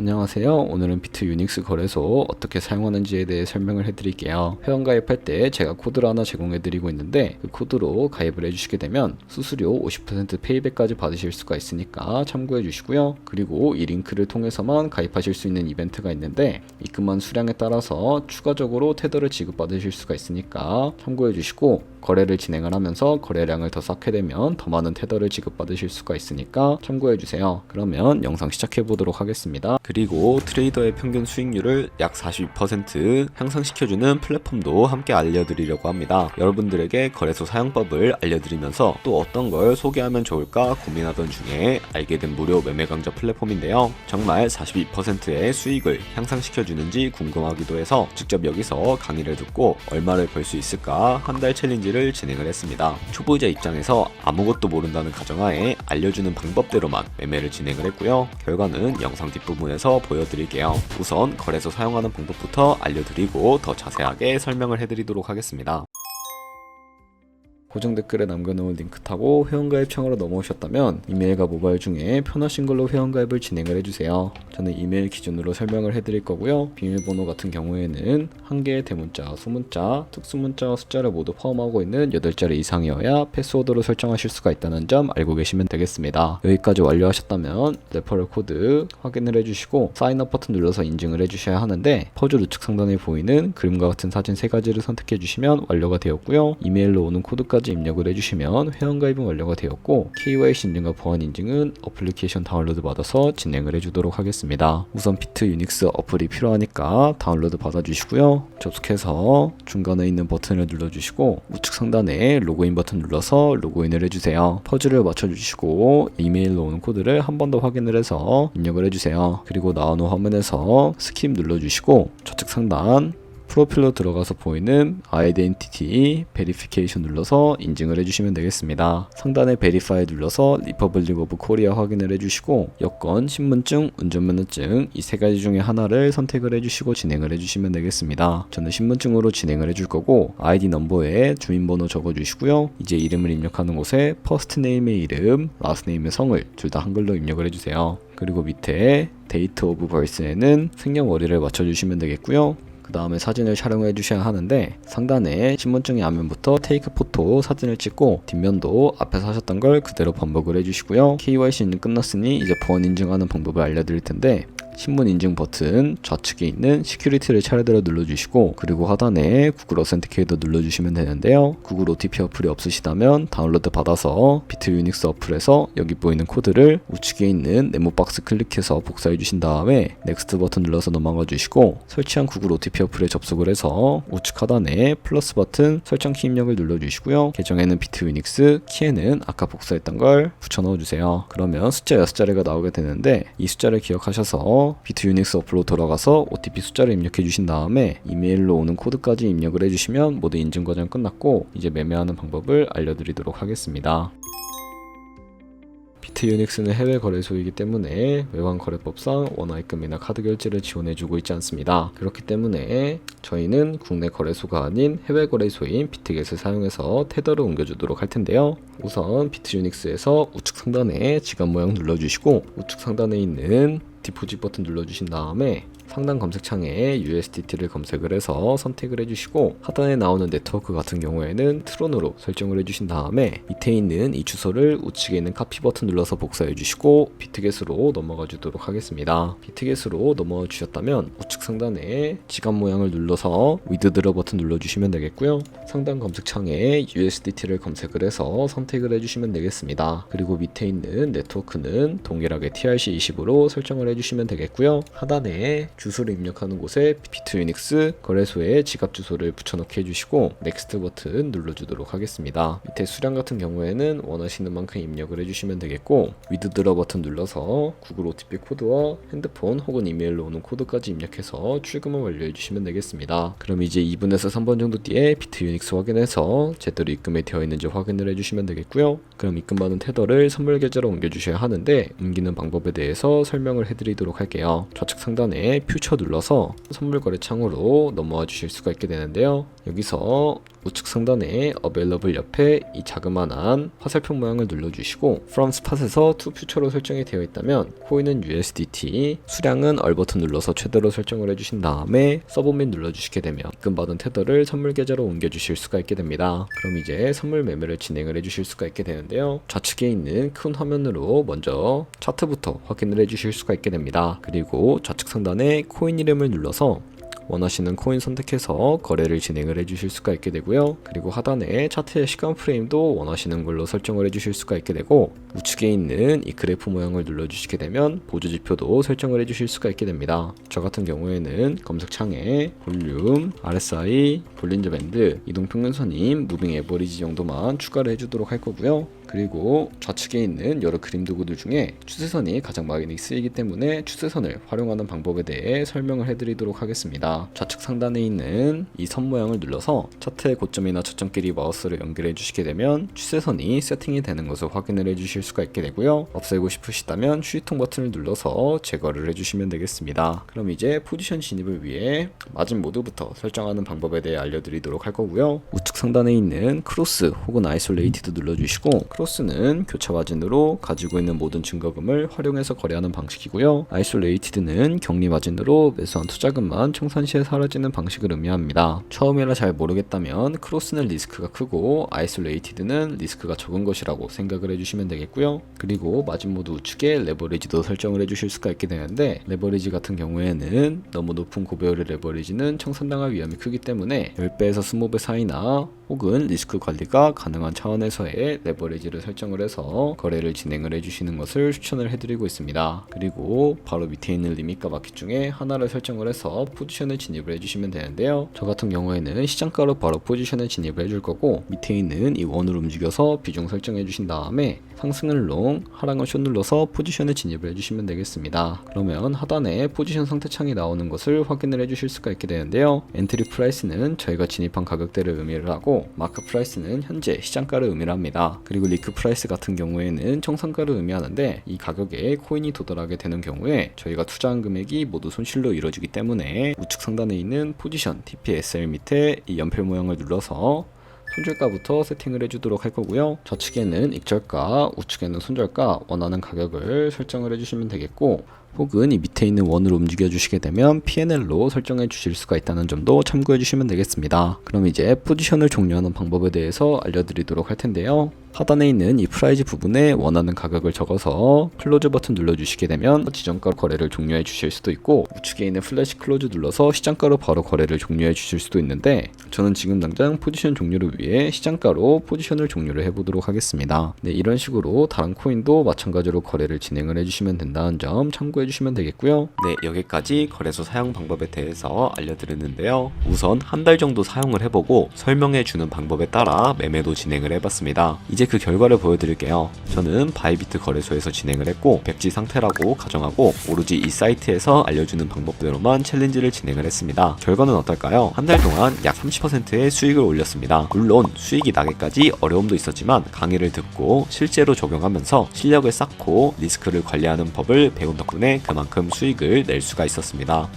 안녕하세요. 오늘은 비트 유닉스 거래소 어떻게 사용하는지에 대해 설명을 해드릴게요. 회원가입할 때 제가 코드를 하나 제공해드리고 있는데 그 코드로 가입을 해주시게 되면 수수료 50% 페이백까지 받으실 수가 있으니까 참고해주시고요. 그리고 이 링크를 통해서만 가입하실 수 있는 이벤트가 있는데 입금한 수량에 따라서 추가적으로 테더를 지급받으실 수가 있으니까 참고해주시고, 거래를 진행을 하면서 거래량을 더 쌓게 되면 더 많은 테더를 지급받으실 수가 있으니까 참고해주세요. 그러면 영상 시작해보도록 하겠습니다. 그리고 트레이더의 평균 수익률을 약 42% 향상시켜주는 플랫폼도 함께 알려드리려고 합니다. 여러분들에게 거래소 사용법을 알려드리면서 또 어떤 걸 소개하면 좋을까 고민하던 중에 알게 된 무료 매매 강좌 플랫폼인데요. 정말 42%의 수익을 향상시켜주는지 궁금하기도 해서 직접 여기서 강의를 듣고 얼마를 벌 수 있을까 한 달 챌린지를 진행을 했습니다. 초보자 입장에서 아무것도 모른다는 가정하에 알려주는 방법대로만 매매를 진행을 했고요. 결과는 영상 뒷부분에서 보여드릴게요. 우선 거래소 사용하는 방법부터 알려드리고 더 자세하게 설명을 해드리도록 하겠습니다. 고정 댓글에 남겨놓은 링크 타고 회원가입 창으로 넘어오셨다면 이메일과 모바일 중에 편하신 걸로 회원가입을 진행을 해주세요. 저는 이메일 기준으로 설명을 해드릴 거고요. 비밀번호 같은 경우에는 한 개의 대문자, 소문자, 특수문자와 숫자를 모두 포함하고 있는 8자리 이상이어야 패스워드로 설정하실 수가 있다는 점 알고 계시면 되겠습니다. 여기까지 완료하셨다면 레퍼럴 코드 확인을 해주시고 사인업 버튼 눌러서 인증을 해주셔야 하는데 퍼즐 우측 상단에 보이는 그림과 같은 사진 3가지를 선택해주시면 완료가 되었고요. 이메일로 오는 코드까지 입력을 해주시면 회원가입은 완료가 되었고, KYC 인증과 보안 인증은 어플리케이션 다운로드 받아서 진행을 해주도록 하겠습니다. 우선 비트 유닉스 어플이 필요하니까 다운로드 받아주시고요. 접속해서 중간에 있는 버튼을 눌러주시고 우측 상단에 로그인 버튼 눌러서 로그인을 해주세요. 퍼즐을 맞춰주시고 이메일로 오는 코드를 한 번 더 확인을 해서 입력을 해주세요. 그리고 나온 후 화면에서 스킵 눌러주시고 좌측 상단 프로필로 들어가서 보이는 아이덴티티 베리피케이션 눌러서 인증을 해주시면 되겠습니다. 상단에 베리파이 눌러서 리퍼블릭 오브 코리아 확인을 해주시고 여권, 신분증, 운전면허증 이 3가지 중에 하나를 선택을 해주시고 진행을 해주시면 되겠습니다. 저는 신분증으로 진행을 해줄 거고 아이디 넘버에 주민번호 적어주시고요. 이제 이름을 입력하는 곳에 퍼스트 네임의 이름, 라스트 네임의 성을 둘 다 한글로 입력을 해주세요. 그리고 밑에 데이트 오브 버스에는 생년월일을 맞춰주시면 되겠고요. 그 다음에 사진을 촬영해 주셔야 하는데 상단에 신분증의 앞면부터 테이크 포토 사진을 찍고 뒷면도 앞에서 하셨던 걸 그대로 반복을 해주시고요. KYC는 끝났으니 이제 보안 인증하는 방법을 알려드릴 텐데 신분 인증 버튼 좌측에 있는 시큐리티를 차례대로 눌러주시고 그리고 하단에 구글 어센티케이터 눌러주시면 되는데요. 구글 OTP 어플이 없으시다면 다운로드 받아서 비트 유닉스 어플에서 여기 보이는 코드를 우측에 있는 네모 박스 클릭해서 복사해 주신 다음에 넥스트 버튼 눌러서 넘어가 주시고 설치한 구글 OTP 어플에 접속을 해서 우측 하단에 플러스 버튼 설정 키 입력을 눌러주시고요. 계정에는 비트 유닉스, 키에는 아까 복사했던 걸 붙여 넣어주세요. 그러면 숫자 6자리가 나오게 되는데 이 숫자를 기억하셔서 비트 유닉스 어플로 돌아가서 OTP 숫자를 입력해 주신 다음에 이메일로 오는 코드까지 입력을 해주시면 모두 인증 과정 끝났고 이제 매매하는 방법을 알려드리도록 하겠습니다. 비트 유닉스는 해외 거래소이기 때문에 외환 거래법상 원화입금이나 카드 결제를 지원해주고 있지 않습니다. 그렇기 때문에 저희는 국내 거래소가 아닌 해외 거래소인 비트겟을 사용해서 테더를 옮겨주도록 할 텐데요. 우선 비트 유닉스에서 우측 상단에 지갑 모양 눌러주시고 우측 상단에 있는 디포짓 버튼 눌러주신 다음에 상단 검색창에 USDT를 검색을 해서 선택을 해주시고 하단에 나오는 네트워크 같은 경우에는 트론으로 설정을 해주신 다음에 밑에 있는 이 주소를 우측에 있는 카피 버튼 눌러서 복사해 주시고 비트겟으로 넘어가 주도록 하겠습니다. 비트겟으로 넘어가 주셨다면 우측 상단에 지갑 모양을 눌러서 위드드러 버튼 눌러주시면 되겠고요. 상단 검색창에 USDT를 검색을 해서 선택을 해주시면 되겠습니다. 그리고 밑에 있는 네트워크는 동일하게 TRC20으로 설정을 해주시면 되겠고요. 하단에 주소를 입력하는 곳에 비트 유닉스 거래소에 지갑 주소를 붙여넣기 해주시고 넥스트 버튼 눌러주도록 하겠습니다. 밑에 수량 같은 경우에는 원하시는 만큼 입력을 해주시면 되겠고 위드드러 버튼 눌러서 구글 OTP 코드와 핸드폰 혹은 이메일로 오는 코드까지 입력해서 출금을 완료해 주시면 되겠습니다. 그럼 이제 2분에서 3분 정도 뒤에 비트 유닉스 확인해서 제대로 입금이 되어 있는지 확인을 해주시면 되겠고요. 그럼 입금받은 테더를 선물 계좌로 옮겨주셔야 하는데 옮기는 방법에 대해서 설명을 해드리도록 할게요. 좌측 상단에 퓨처 눌러서 선물 거래 창으로 넘어와 주실 수가 있게 되는데요. 여기서 우측 상단에 Available 옆에 이 자그마한 화살표 모양을 눌러주시고 From Spot에서 To Future로 설정이 되어 있다면 코인은 USDT, 수량은 얼 버튼 눌러서 최대로 설정을 해주신 다음에 서브밋 눌러주시게 되면 입금받은 테더를 선물 계좌로 옮겨주실 수가 있게 됩니다. 그럼 이제 선물 매매를 진행을 해주실 수가 있게 되는데요. 좌측에 있는 큰 화면으로 먼저 차트부터 확인을 해주실 수가 있게 됩니다. 그리고 좌측 상단에 코인 이름을 눌러서 원하시는 코인 선택해서 거래를 진행을 해주실 수가 있게 되고요. 그리고 하단에 차트의 시간 프레임도 원하시는 걸로 설정을 해주실 수가 있게 되고 우측에 있는 이 그래프 모양을 눌러주시게 되면 보조 지표도 설정을 해주실 수가 있게 됩니다. 저 같은 경우에는 검색창에 볼륨, RSI, 볼린저 밴드, 이동평균선임, 무빙 에버리지 정도만 추가를 해주도록 할 거고요. 그리고 좌측에 있는 여러 그림 도구들 중에 추세선이 가장 많이 쓰이기 때문에 추세선을 활용하는 방법에 대해 설명을 해드리도록 하겠습니다. 좌측 상단에 있는 이 선 모양을 눌러서 차트의 고점이나 저점끼리 마우스를 연결해 주시게 되면 추세선이 세팅이 되는 것을 확인을 해주실 수가 있게 되고요. 없애고 싶으시다면 휴지통 버튼을 눌러서 제거를 해주시면 되겠습니다. 그럼 이제 포지션 진입을 위해 마진 모드부터 설정하는 방법에 대해 알려드리도록 할 거고요. 우측 상단에 있는 크로스 혹은 아이솔레이티드 눌러주시고 크로스는 교차 마진으로 가지고 있는 모든 증거금을 활용해서 거래하는 방식이고요. 아이솔레이티드는 격리 마진으로 매수한 투자금만 청산 시에 사라지는 방식을 의미합니다. 처음이라 잘 모르겠다면 크로스는 리스크가 크고 아이솔레이티드는 리스크가 적은 것이라고 생각을 해주시면 되겠고요. 그리고 마진 모드 우측에 레버리지도 설정을 해주실 수가 있게 되는데 레버리지 같은 경우에는 너무 높은 고배율의 레버리지는 청산당할 위험이 크기 때문에 10배에서 20배 사이나 혹은 리스크 관리가 가능한 차원에서의 레버리지를 설정을 해서 거래를 진행을 해주시는 것을 추천을 해드리고 있습니다. 그리고 바로 밑에 있는 리밋과 마켓 중에 하나를 설정을 해서 포지션을 진입을 해주시면 되는데요. 저 같은 경우에는 시장가로 바로 포지션을 진입을 해줄 거고 밑에 있는 이 원을 움직여서 비중 설정해 주신 다음에 상승을 롱, 하락을 숏 눌러서 포지션을 진입을 해주시면 되겠습니다. 그러면 하단에 포지션 상태 창이 나오는 것을 확인을 해주실 수가 있게 되는데요. 엔트리 프라이스는 저희가 진입한 가격대를 의미를 하고 마크 프라이스는 현재 시장가를 의미를 합니다. 그리고 리크 프라이스 같은 경우에는 청산가를 의미하는데 이 가격에 코인이 도달하게 되는 경우에 저희가 투자한 금액이 모두 손실로 이루어지기 때문에 우측 상단에 있는 포지션 TPSL 밑에 이 연필 모양을 눌러서 손절가부터 세팅을 해주도록 할 거고요. 좌측에는 익절가, 우측에는 손절가 원하는 가격을 설정을 해주시면 되겠고 혹은 이 밑에 있는 원을 움직여 주시게 되면 P&L로 설정해 주실 수가 있다는 점도 참고해 주시면 되겠습니다. 그럼 이제 포지션을 종료하는 방법에 대해서 알려드리도록 할 텐데요. 하단에 있는 이 프라이즈 부분에 원하는 가격을 적어서 클로즈 버튼 눌러주시게 되면 지정가로 거래를 종료해 주실 수도 있고 우측에 있는 플래시 클로즈 눌러서 시장가로 바로 거래를 종료해 주실 수도 있는데 저는 지금 당장 포지션 종료를 위해 시장가로 포지션을 종료를 해보도록 하겠습니다. 네, 이런 식으로 다른 코인도 마찬가지로 거래를 진행을 해주시면 된다는 점 참고해 주시면 되겠고요. 네, 여기까지 거래소 사용 방법에 대해서 알려드렸는데요. 우선 한 달 정도 사용을 해보고 설명해 주는 방법에 따라 매매도 진행을 해봤습니다. 이제 그 결과를 보여드릴게요. 저는 바이비트 거래소에서 진행을 했고 백지 상태라고 가정하고 오로지 이 사이트에서 알려주는 방법대로만 챌린지를 진행을 했습니다. 결과는 어떨까요? 한 달 동안 약 30%의 수익을 올렸습니다. 물론 수익이 나기까지 어려움도 있었지만 강의를 듣고 실제로 적용하면서 실력을 쌓고 리스크를 관리하는 법을 배운 덕분에 그만큼 수익을 낼 수가 있었습니다.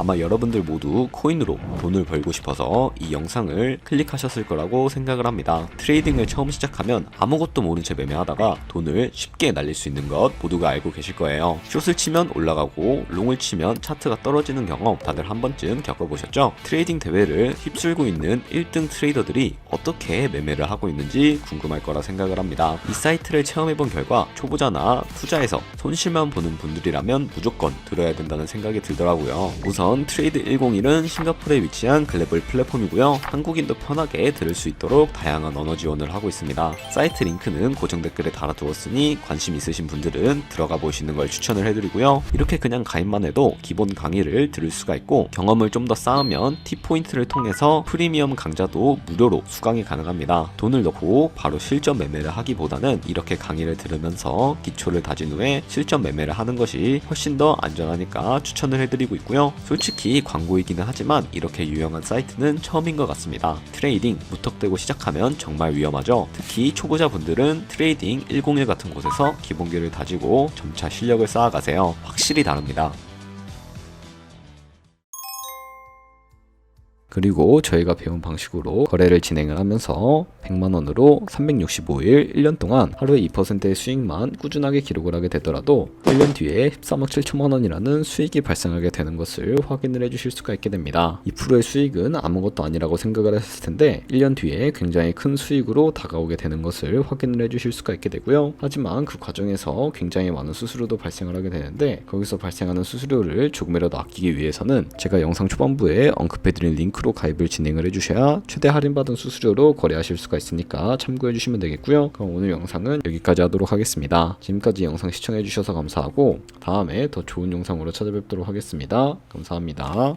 아마 여러분들 모두 코인으로 돈을 벌고 싶어서 이 영상을 클릭하셨을 거라고 생각을 합니다. 트레이딩을 처음 시작하면 아무것도 모른 채 매매하다가 돈을 쉽게 날릴 수 있는 것 모두가 알고 계실 거예요. 숏을 치면 올라가고 롱을 치면 차트가 떨어지는 경험 다들 한 번쯤 겪어보셨죠? 트레이딩 대회를 휩쓸고 있는 1등 트레이더들이 어떻게 매매를 하고 있는지 궁금할 거라 생각을 합니다. 이 사이트를 체험해본 결과 초보자나 투자해서 손실만 보는 분들이라면 무조건 들어야 된다는 생각이 들더라고요. 우선 트레이드 101은 싱가포르에 위치한 글로벌 플랫폼이고요. 한국인도 편하게 들을 수 있도록 다양한 언어 지원을 하고 있습니다. 사이트 링크는 고정 댓글에 달아두었으니 관심 있으신 분들은 들어가 보시는 걸 추천을 해드리고요. 이렇게 그냥 가입만 해도 기본 강의를 들을 수가 있고 경험을 좀 더 쌓으면 T포인트를 통해서 프리미엄 강좌도 무료로 수강이 가능합니다. 돈을 넣고 바로 실전 매매를 하기보다는 이렇게 강의를 들으면서 기초를 다진 후에 실전 매매를 하는 것이 훨씬 더 안전하니까 추천을 해드리고 있고요. 솔직히 광고이기는 하지만 이렇게 유용한 사이트는 처음인 것 같습니다. 트레이딩 무턱대고 시작하면 정말 위험하죠. 특히 초보자분들은 트레이딩 101 같은 곳에서 기본기를 다지고 점차 실력을 쌓아가세요. 확실히 다릅니다. 그리고 저희가 배운 방식으로 거래를 진행을 하면서 100만원으로 365일 1년 동안 하루에 2%의 수익만 꾸준하게 기록을 하게 되더라도 1년 뒤에 13억 7천만원이라는 수익이 발생하게 되는 것을 확인을 해주실 수가 있게 됩니다. 2%의 수익은 아무것도 아니라고 생각을 했을 텐데 1년 뒤에 굉장히 큰 수익으로 다가오게 되는 것을 확인을 해주실 수가 있게 되고요. 하지만 그 과정에서 굉장히 많은 수수료도 발생을 하게 되는데 거기서 발생하는 수수료를 조금이라도 아끼기 위해서는 제가 영상 초반부에 언급해드린 링크로 가입을 진행을 해주셔야 최대 할인받은 수수료로 거래하실 수가 있으니까 참고해주시면 되겠고요. 그럼 오늘 영상은 여기까지 하도록 하겠습니다. 지금까지 영상 시청해주셔서 감사하고 다음에 더 좋은 영상으로 찾아뵙도록 하겠습니다. 감사합니다.